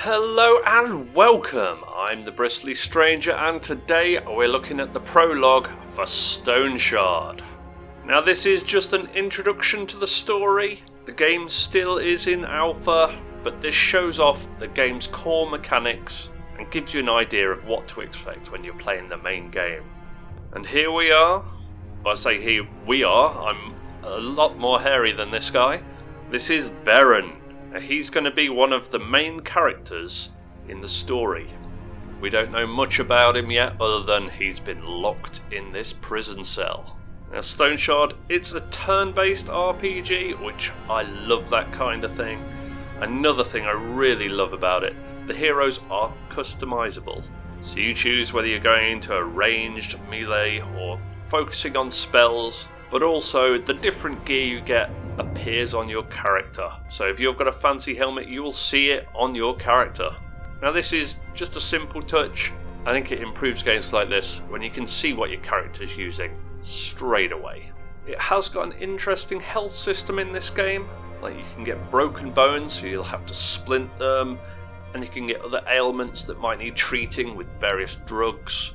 Hello and welcome, I'm the Bristly Stranger and today we're looking at the prologue for Stoneshard. Now this is just an introduction to the story, the game still is in alpha, but this shows off the game's core mechanics and gives you an idea of what to expect when you're playing the main game. And here we are, I say here we are, I'm a lot more hairy than this guy. This is Verren. He's going to be one of the main characters in the story. We don't know much about him yet other than he's been locked in this prison cell. Now Stoneshard, it's a turn-based RPG, which I love that kind of thing. Another thing I really love about it, the heroes are customizable. So you choose whether you're going into a ranged, melee or focusing on spells, but also the different gear you get appears on your character. So if you've got a fancy helmet, you will see it on your character. Now this is just a simple touch. I think it improves games like this when you can see what your character's using straight away. It has got an interesting health system in this game. Like you can get broken bones, so you'll have to splint them, and you can get other ailments that might need treating with various drugs.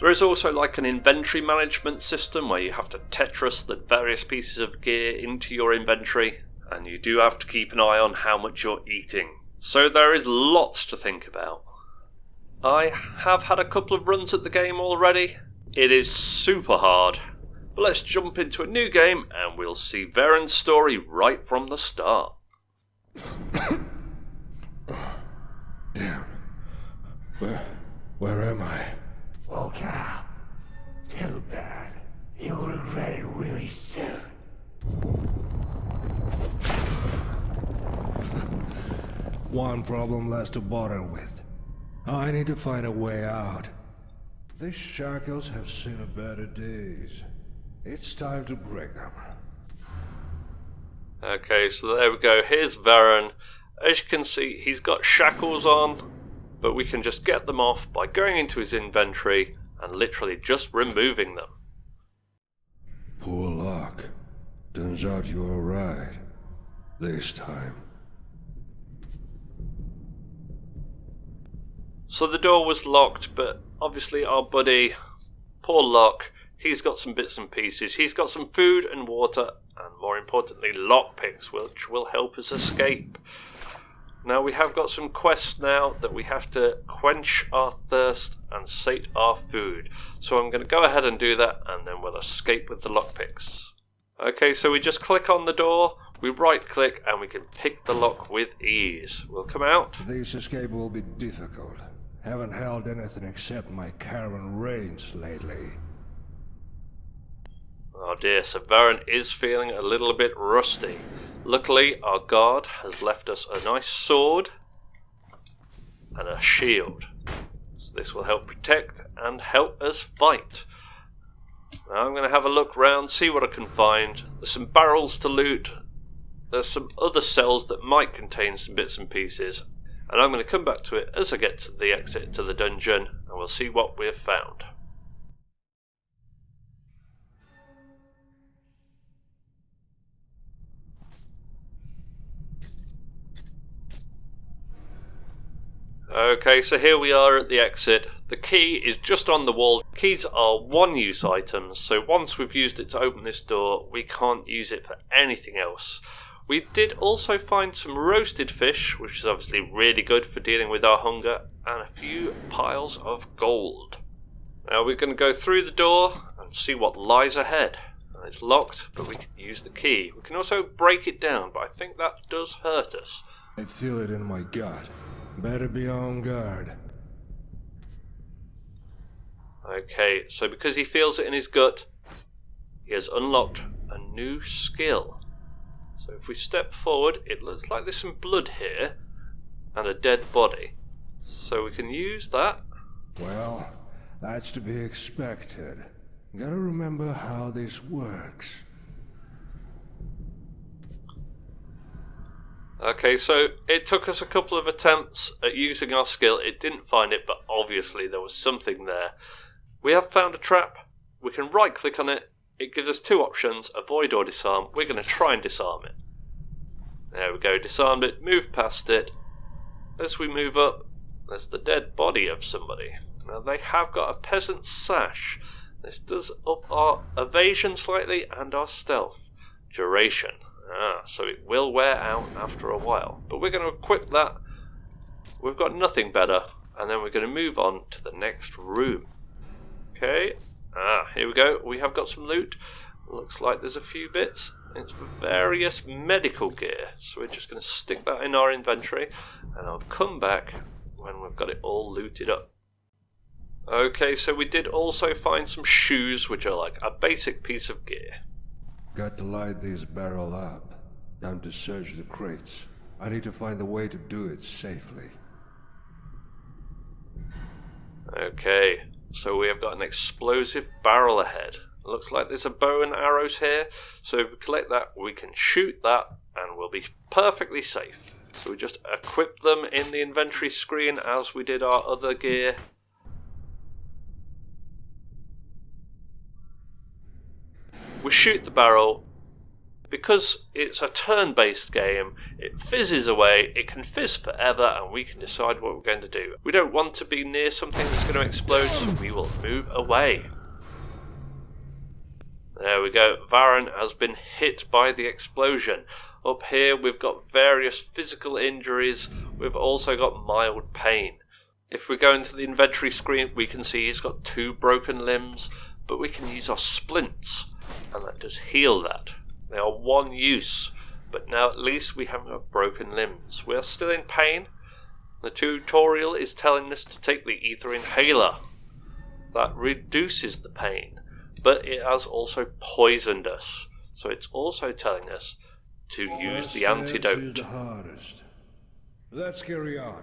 There is also like an inventory management system where you have to Tetris the various pieces of gear into your inventory, and you do have to keep an eye on how much you're eating. So there is lots to think about. I have had a couple of runs at the game already. It is super hard. But let's jump into a new game and we'll see Verren's story right from the start. Damn. Where am I? Oh, Cal. Too bad. You'll regret it really soon. One problem less to bother with. I need to find a way out. These shackles have seen better days. It's time to break them. Okay, so there we go. Here's Verren. As you can see, he's got shackles on, but we can just get them off by going into his inventory and literally just removing them. Poor luck. Turns out you were right. This time. So the door was locked, but obviously our buddy, poor Locke, he's got some bits and pieces. He's got some food and water, and more importantly lockpicks, which will help us escape. Now we have got some quests now that we have to quench our thirst and sate our food. So I'm going to go ahead and do that, and then we'll escape with the lockpicks. Okay, so we just click on the door, we right click, and we can pick the lock with ease. We'll come out. This escape will be difficult. Haven't held anything except my caravan reins lately. Oh dear, so Verren is feeling a little bit rusty. Luckily, our guard has left us a nice sword and a shield. So this will help protect and help us fight. Now I'm going to have a look round, see what I can find. There's some barrels to loot. There's some other cells that might contain some bits and pieces. And I'm going to come back to it as I get to the exit to the dungeon, and we'll see what we have found. Okay, so here we are at the exit. The key is just on the wall. Keys are one-use items, so once we've used it to open this door, we can't use it for anything else. We did also find some roasted fish, which is obviously really good for dealing with our hunger, and a few piles of gold. Now we're going to go through the door and see what lies ahead. And it's locked, but we can use the key. We can also break it down, but I think that does hurt us. I feel it in my gut. Better be on guard. Okay, so because he feels it in his gut, he has unlocked a new skill. So if we step forward, it looks like there's some blood here and a dead body. So we can use that. Well, that's to be expected. Gotta remember how this works. Okay, so it took us a couple of attempts at using our skill. It didn't find it, but obviously there was something there. We have found a trap. We can right click on it. It gives us two options, avoid or disarm. We're going to try and disarm it. There we go, disarmed it, moved past it. As we move up, there's the dead body of somebody. Now they have got a peasant sash. This does up our evasion slightly and our stealth. Duration. So it will wear out after a while. But we're going to equip that. We've got nothing better. And then we're going to move on to the next room. Okay. Here we go. We have got some loot. Looks like there's a few bits. It's various medical gear. So we're just going to stick that in our inventory. And I'll come back when we've got it all looted up. Okay, so we did also find some shoes, which are like a basic piece of gear. Got to light this barrel up. Time to search the crates. I need to find a way to do it safely. Okay, so we have got an explosive barrel ahead. Looks like there's a bow and arrows here, so if we collect that, we can shoot that, and we'll be perfectly safe. So we just equip them in the inventory screen as we did our other gear. We shoot the barrel. Because it's a turn-based game, it fizzes away, it can fizz forever, and we can decide what we're going to do. We don't want to be near something that's going to explode, so we will move away. There we go, Verren has been hit by the explosion. Up here we've got various physical injuries, we've also got mild pain. If we go into the inventory screen, we can see he's got 2 broken limbs, but we can use our splints, and that does heal that. They are 1 use, but now at least we haven't got broken limbs. We are still in pain. The tutorial is telling us to take the ether inhaler. That reduces the pain, but it has also poisoned us. So it's also telling us to use the antidote. The hardest. Let's carry on.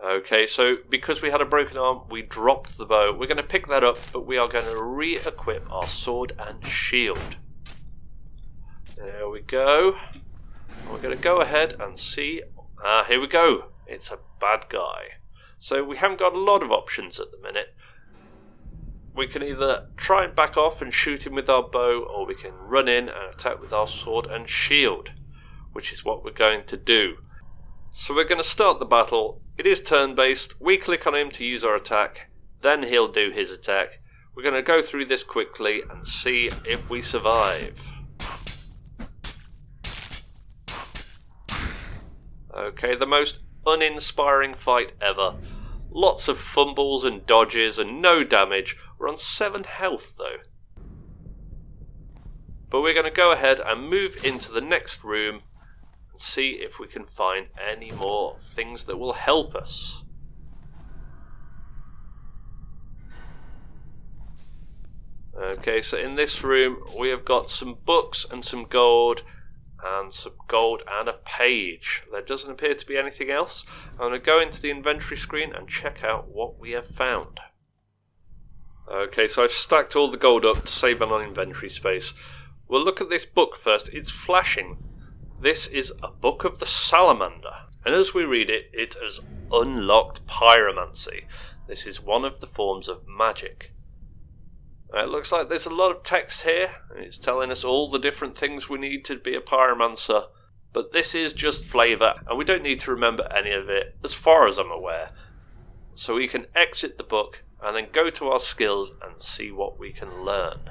Okay, so because we had a broken arm, we dropped the bow. We're going to pick that up, but we are going to re-equip our sword and shield. There we go. We're going to go ahead and see. Here we go. It's a bad guy. So we haven't got a lot of options at the minute. We can either try and back off and shoot him with our bow, or we can run in and attack with our sword and shield, which is what we're going to do. So we're going to start the battle. It is turn-based. We click on him to use our attack, then he'll do his attack. We're going to go through this quickly and see if we survive. Okay, the most uninspiring fight ever. Lots of fumbles and dodges and no damage. We're on 7 health though. But we're going to go ahead and move into the next room and see if we can find any more things that will help us. Okay, so in this room we have got some books and some gold and a page. There doesn't appear to be anything else. I'm going to go into the inventory screen and check out what we have found. Okay, so I've stacked all the gold up to save on inventory space. We'll look at this book first. It's flashing. This is a book of the salamander, and as we read it, it has unlocked pyromancy. This is one of the forms of magic. It looks like there's a lot of text here, and it's telling us all the different things we need to be a pyromancer. But this is just flavour, and we don't need to remember any of it, as far as I'm aware. So we can exit the book, and then go to our skills and see what we can learn.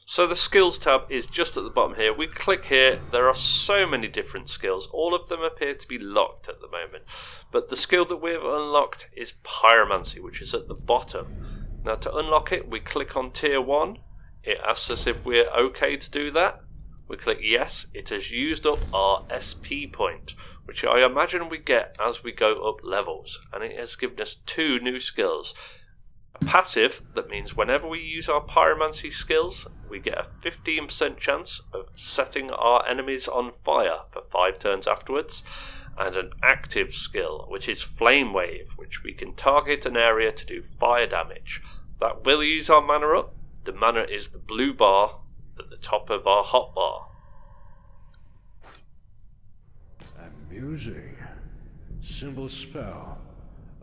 So the skills tab is just at the bottom here. We click here, there are so many different skills. All of them appear to be locked at the moment. But the skill that we've unlocked is pyromancy, which is at the bottom. Now to unlock it, we click on tier 1. It asks us if we're okay to do that. We click yes. It has used up our SP point, which I imagine we get as we go up levels. And it has given us 2 new skills. A passive, that means whenever we use our pyromancy skills, we get a 15% chance of setting our enemies on fire for 5 turns afterwards. And an active skill, which is Flame Wave, which we can target an area to do fire damage. That will use our mana up. The mana is the blue bar at the top of our hotbar. Amusing. Simple spell.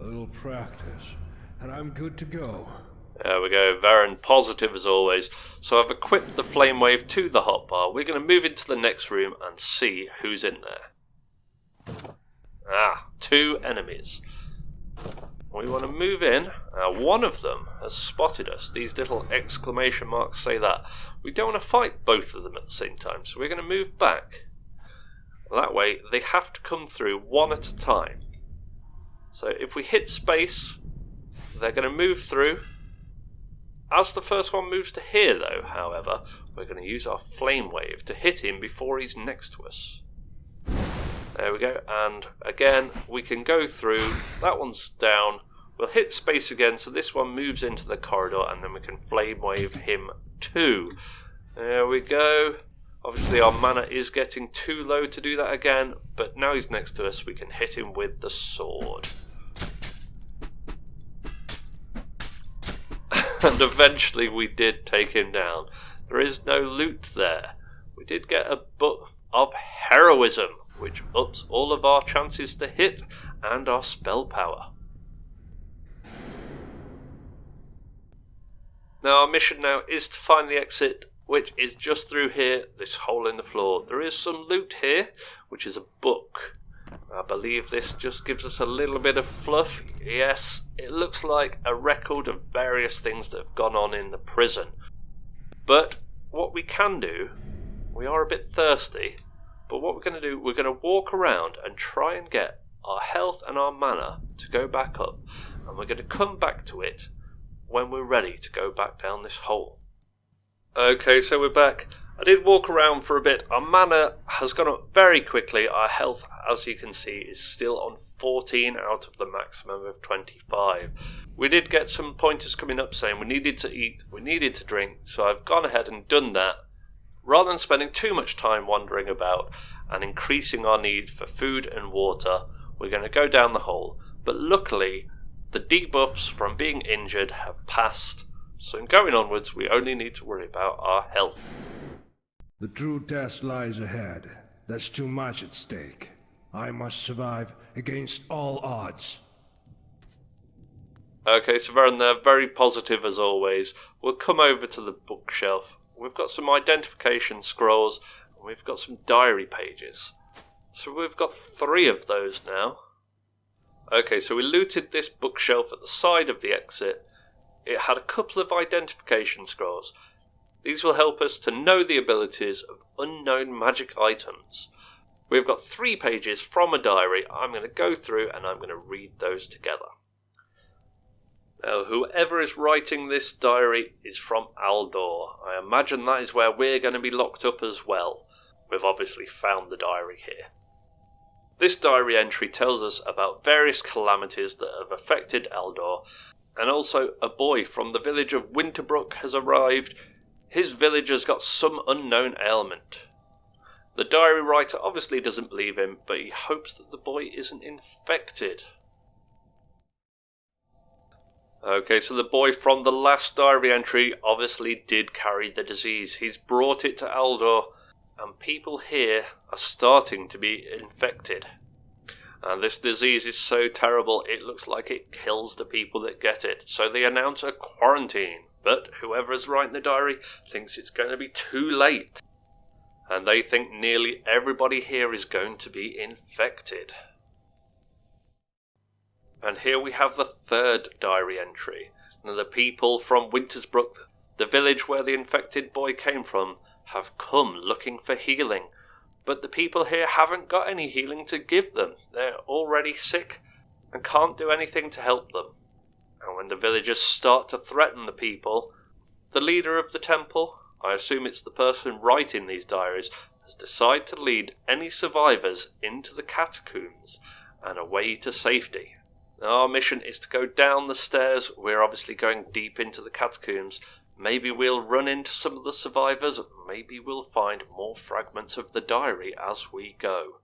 A little practice, and I'm good to go. There we go, Verren positive as always. So I've equipped the Flame Wave to the hotbar. We're going to move into the next room and see who's in there. 2 enemies. We want to move in. One of them has spotted us. These little exclamation marks say that. We don't want to fight both of them at the same time, so we're going to move back. That way, they have to come through one at a time. So if we hit space, they're going to move through. As the first one moves to here, though, however, we're going to use our flame wave to hit him before he's next to us. There we go, and again, we can go through. That one's down. We'll hit space again, so this one moves into the corridor, and then we can flame wave him too. There we go. Obviously our mana is getting too low to do that again, but now he's next to us, we can hit him with the sword. And eventually we did take him down. There is no loot there. We did get a book of heroism, which ups all of our chances to hit and our spell power. Now our mission now is to find the exit, which is just through here, this hole in the floor. There is some loot here, which is a book. I believe this just gives us a little bit of fluff. Yes, it looks like a record of various things that have gone on in the prison. But what we can do, we are a bit thirsty, but what we're going to do, we're going to walk around and try and get our health and our mana to go back up. And we're going to come back to it when we're ready to go back down this hole. Okay, so we're back. I did walk around for a bit. Our mana has gone up very quickly. Our health, as you can see, is still on 14 out of the maximum of 25. We did get some pointers coming up saying we needed to eat, we needed to drink, so I've gone ahead and done that. Rather than spending too much time wandering about and increasing our need for food and water, we're going to go down the hole. But luckily, the debuffs from being injured have passed, so in going onwards we only need to worry about our health. The true test lies ahead. There's too much at stake. I must survive against all odds. Okay, so Verren there, very positive as always. We'll come over to the bookshelf. We've got some identification scrolls, and we've got some diary pages. So we've got 3 of those now. Okay, so we looted this bookshelf at the side of the exit. It had a couple of identification scrolls. These will help us to know the abilities of unknown magic items. We've got 3 pages from a diary. I'm going to go through and I'm going to read those together. Now, whoever is writing this diary is from Aldor. I imagine that is where we're going to be locked up as well. We've obviously found the diary here. This diary entry tells us about various calamities that have affected Aldor, and also a boy from the village of Winterbrook has arrived. His village has got some unknown ailment. The diary writer obviously doesn't believe him, but he hopes that the boy isn't infected. Okay, so the boy from the last diary entry obviously did carry the disease. He's brought it to Aldor, and people here are starting to be infected. And this disease is so terrible, it looks like it kills the people that get it. So they announce a quarantine. But whoever is writing the diary thinks it's going to be too late. And they think nearly everybody here is going to be infected. And here we have the 3rd diary entry. Now, the people from Wintersbrook, the village where the infected boy came from, have come looking for healing. But the people here haven't got any healing to give them. They're already sick and can't do anything to help them. And when the villagers start to threaten the people, the leader of the temple, I assume it's the person writing these diaries, has decided to lead any survivors into the catacombs and away to safety. Now, our mission is to go down the stairs. We're obviously going deep into the catacombs. Maybe we'll run into some of the survivors. Maybe we'll find more fragments of the diary as we go.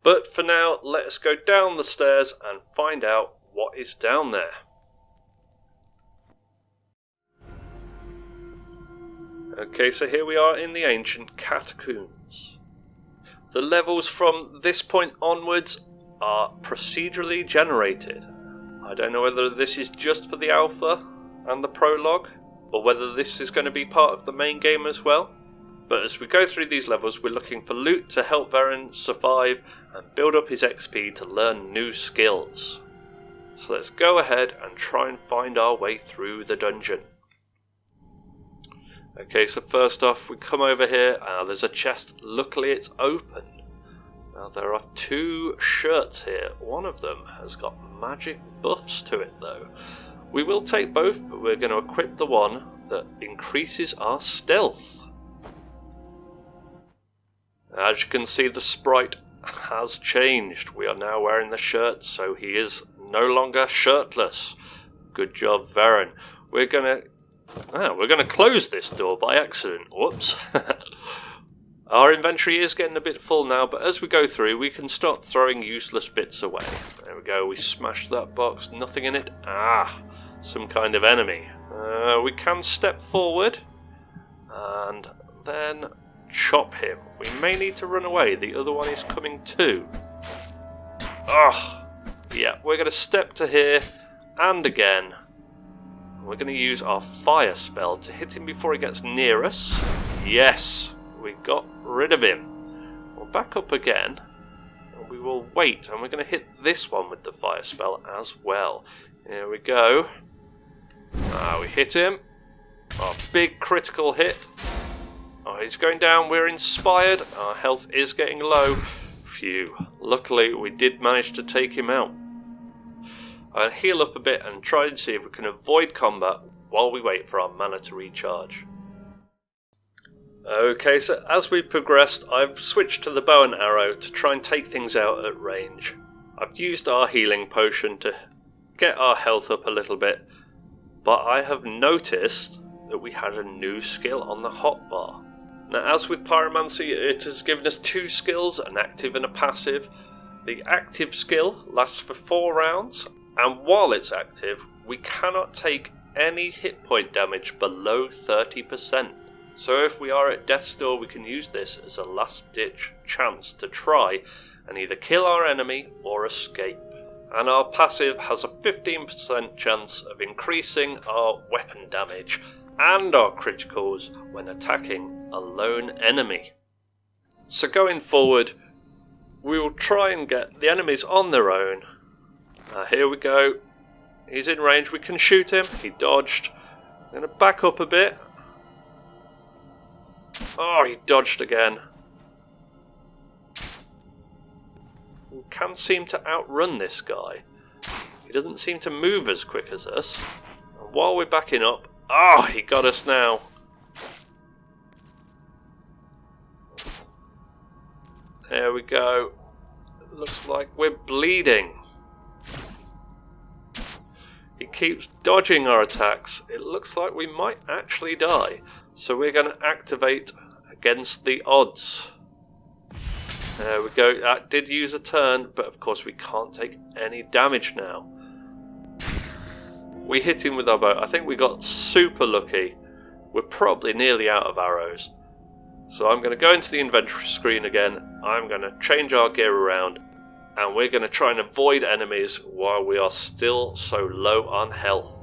But for now, let us go down the stairs and find out what is down there. Okay, so here we are in the Ancient Catacombs. The levels from this point onwards are procedurally generated. I don't know whether this is just for the alpha and the prologue, or whether this is going to be part of the main game as well. But as we go through these levels, we're looking for loot to help Verren survive and build up his XP to learn new skills. So let's go ahead and try and find our way through the dungeon. Okay, so first off we come over here. There's a chest. Luckily it's open. Now there are 2 shirts here. One of them has got magic buffs to it though. We will take both, but we're going to equip the one that increases our stealth. As you can see, the sprite has changed. We are now wearing the shirt, so he is no longer shirtless. Good job, Verren. We're gonna close this door by accident. Whoops. Our inventory is getting a bit full now, but as we go through, we can start throwing useless bits away. There we go. We smashed that box. Nothing in it. Some kind of enemy. We can step forward and then chop him. We may need to run away. The other one is coming too. Yeah, we're going to step to here and again. We're going to use our fire spell to hit him before he gets near us. Yes, we got rid of him. We'll back up again and we will wait, and we're going to hit this one with the fire spell as well. Here we go. We hit him. Big critical hit. He's going down. We're inspired. Our health is getting low. Phew. Luckily, we did manage to take him out. I'll heal up a bit and try and see if we can avoid combat while we wait for our mana to recharge. Okay, so as we progressed, I've switched to the bow and arrow to try and take things out at range. I've used our healing potion to get our health up a little bit, but I have noticed that we had a new skill on the hotbar. Now, as with Pyromancy, it has given us 2 skills, an active and a passive. The active skill lasts for 4 rounds, and while it's active, we cannot take any hit point damage below 30%. So if we are at death's door, we can use this as a last-ditch chance to try and either kill our enemy or escape. And our passive has a 15% chance of increasing our weapon damage and our criticals when attacking a lone enemy. So going forward, we will try and get the enemies on their own. Here we go. He's in range. We can shoot him. He dodged. I'm going to back up a bit. He dodged again. We can seem to outrun this guy. He doesn't seem to move as quick as us. And while we're backing up, he got us now. There we go. Looks like we're bleeding. He keeps dodging our attacks. It looks like we might actually die. So we're going to activate against the odds. There we go. That did use a turn, but of course we can't take any damage now. We hit him with our bow. I think we got super lucky. We're probably nearly out of arrows. So I'm going to go into the inventory screen again. I'm going to change our gear around. And we're going to try and avoid enemies while we are still so low on health.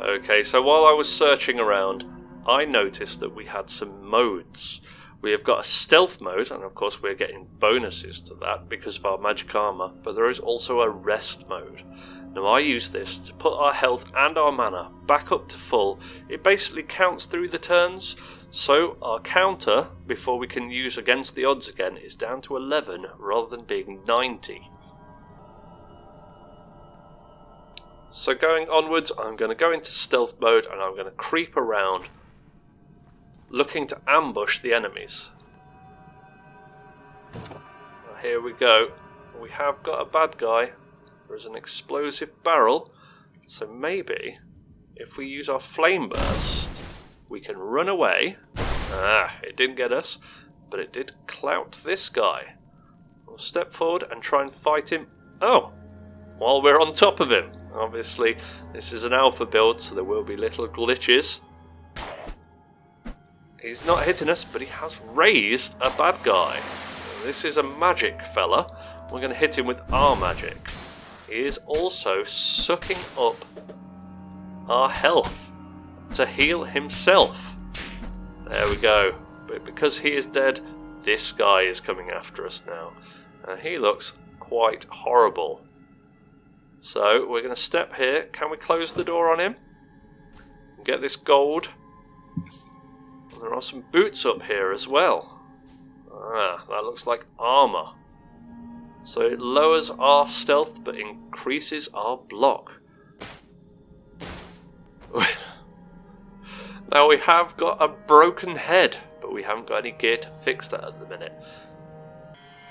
Okay, so while I was searching around, I noticed that we had some modes. We have got a stealth mode, and of course we're getting bonuses to that because of our magic armor, but there is also a rest mode. Now I use this to put our health and our mana back up to full. It basically counts through the turns, so our counter, before we can use against the odds again, is down to 11 rather than being 90. So going onwards, I'm going to go into stealth mode and I'm going to creep around, looking to ambush the enemies. Here we go. We have got a bad guy. There's an explosive barrel, so maybe if we use our flame burst, we can run away. It didn't get us, but it did clout this guy. We'll step forward and try and fight him. While we're on top of him. Obviously, this is an alpha build, so there will be little glitches. He's not hitting us, but he has raised a bad guy. This is a magic fella. We're going to hit him with our magic. He is also sucking up our health to heal himself. There we go. But because he is dead, this guy is coming after us now. He looks quite horrible. So we're going to step here. Can we close the door on him? Get this gold. And there are some boots up here as well. That looks like armour. So it lowers our stealth but increases our block. Now we have got a broken head, but we haven't got any gear to fix that at the minute.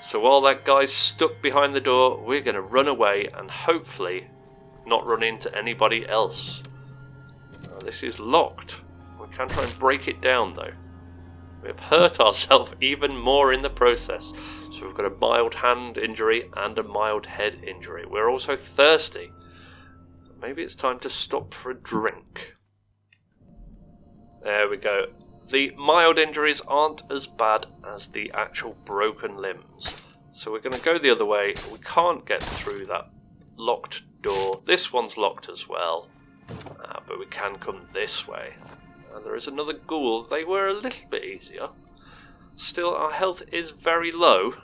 So while that guy's stuck behind the door, we're going to run away and hopefully not run into anybody else. This is locked. We can try and break it down though. We've hurt ourselves even more in the process. So we've got a mild hand injury and a mild head injury. We're also thirsty. Maybe it's time to stop for a drink. There we go. The mild injuries aren't as bad as the actual broken limbs. So we're going to go the other way. We can't get through that locked door. This one's locked as well. But we can come this way. There is another ghoul. They were a little bit easier. Still, our health is very low.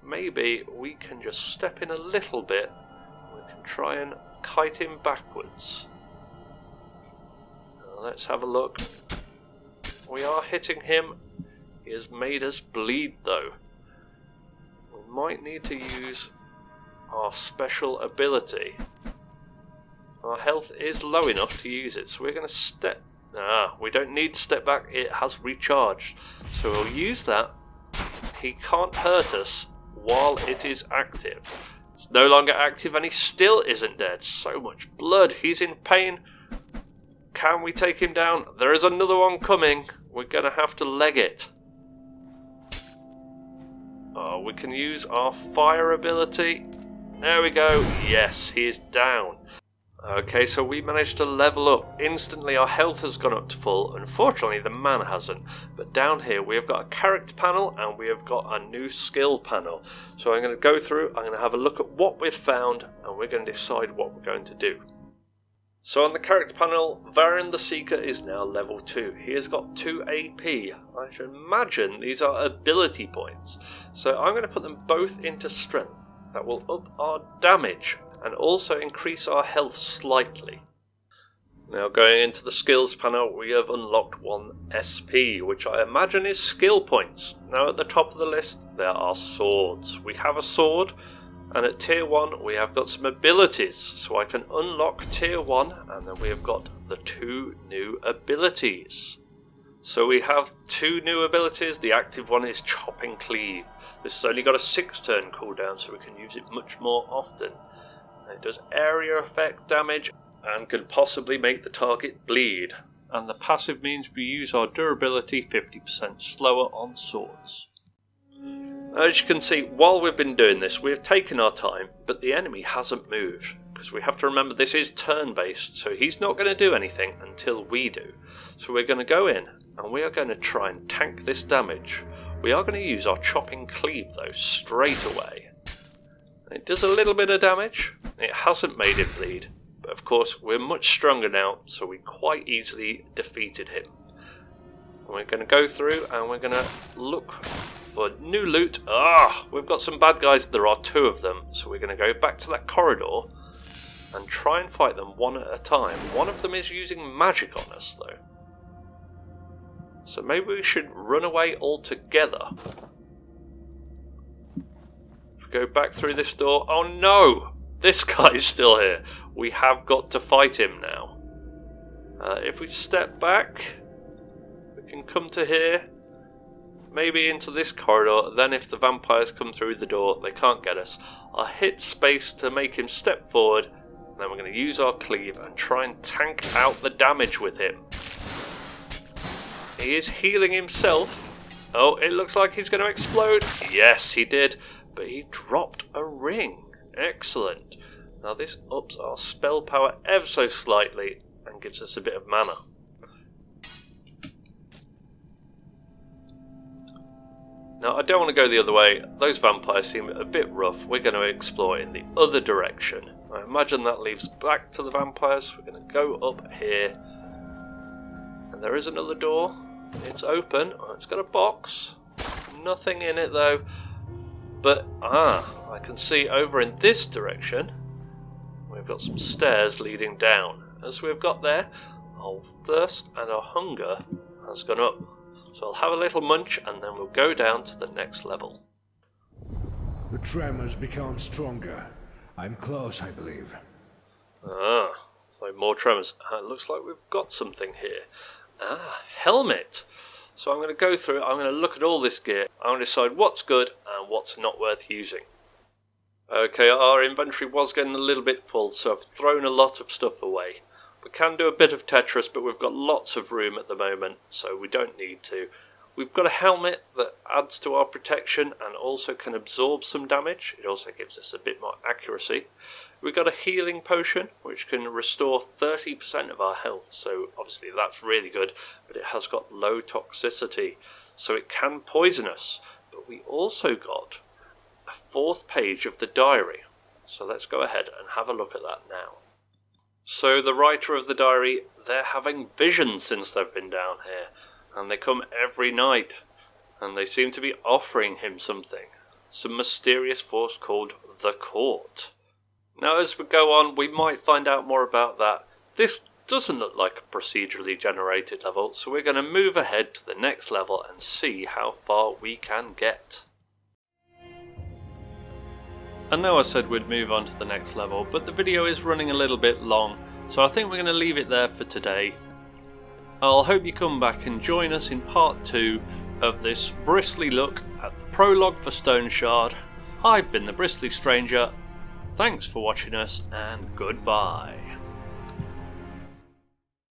Maybe we can just step in a little bit. We can try and kite him backwards. Let's have a look. We are hitting him. He has made us bleed though. We might need to use our special ability. Our health is low enough to use it, so we're going to step... we don't need to step back, it has recharged. So we'll use that. He can't hurt us while it is active. It's no longer active and he still isn't dead. So much blood, he's in pain. Can we take him down? There is another one coming. We're going to have to leg it. We can use our fire ability. There we go. Yes, he is down. Okay, so we managed to level up. Instantly our health has gone up to full. Unfortunately the mana hasn't. But down here we have got a character panel and we have got a new skill panel. So I'm going to go through, I'm going to have a look at what we've found and we're going to decide what we're going to do. So on the character panel, Verren the Seeker is now level 2. He has got 2 AP. I should imagine these are ability points. So I'm going to put them both into strength. That will up our damage and also increase our health slightly. Now going into the skills panel, we have unlocked 1 SP, which I imagine is skill points. Now at the top of the list there are swords. We have a sword, and at tier 1 we have got some abilities, so I can unlock tier 1 and then we have got the 2 new abilities. So we have 2 new abilities. The active one is Chop and Cleave. This has only got a 6 turn cooldown, so we can use it much more often. It does area effect damage and can possibly make the target bleed. And the passive means we use our durability 50% slower on swords. As you can see, while we've been doing this, we have taken our time, but the enemy hasn't moved. Because we have to remember this is turn-based, so he's not going to do anything until we do. So we're going to go in, and we are going to try and tank this damage. We are going to use our chopping cleave, though, straight away. It does a little bit of damage. It hasn't made him bleed. But of course, we're much stronger now, so we quite easily defeated him. And we're going to go through, and we're going to look for new loot. We've got some bad guys. There are 2 of them. So we're going to go back to that corridor and try and fight them one at a time. One of them is using magic on us, though. So maybe we should run away altogether. Go back through this door. Oh no! This guy's still here. We have got to fight him now. If we step back, we can come to here. Maybe into this corridor. Then if the vampires come through the door, they can't get us. I'll hit space to make him step forward. And then we're going to use our cleave and try and tank out the damage with him. He is healing himself. Oh, it looks like he's going to explode. Yes, he did. But he dropped a ring. Excellent. Now this ups our spell power ever so slightly and gives us a bit of mana. Now I don't want to go the other way. Those vampires seem a bit rough. We're going to explore in the other direction. I imagine that leads back to the vampires. We're going to go up here. And And there is another door. It's open. Oh, it's got a box. Nothing in it though. But, I can see over in this direction, we've got some stairs leading down. As we've got there, our thirst and our hunger has gone up. So I'll have a little munch and then we'll go down to the next level. The tremors become stronger. I'm close, I believe. So more tremors. It looks like we've got something here. Helmet. So I'm going to go through it, I'm going to look at all this gear, I'm going to decide what's good and what's not worth using. Okay, our inventory was getting a little bit full, so I've thrown a lot of stuff away. We can do a bit of Tetris, but we've got lots of room at the moment, so we don't need to. We've got a helmet that adds to our protection and also can absorb some damage. It also gives us a bit more accuracy. We've got a healing potion, which can restore 30% of our health, so obviously that's really good, but it has got low toxicity, so it can poison us. But we also got a 4th page of the diary, so let's go ahead and have a look at that now. So the writer of the diary, they're having visions since they've been down here. And they come every night, and they seem to be offering him something. Some mysterious force called the Court. Now as we go on, we might find out more about that. This doesn't look like a procedurally generated level, so we're going to move ahead to the next level and see how far we can get. And now I said we'd move on to the next level, but the video is running a little bit long, so I think we're going to leave it there for today. I'll hope you come back and join us in part 2 of this bristly look at the prologue for Stoneshard. I've been the Bristly Stranger, thanks for watching us and goodbye.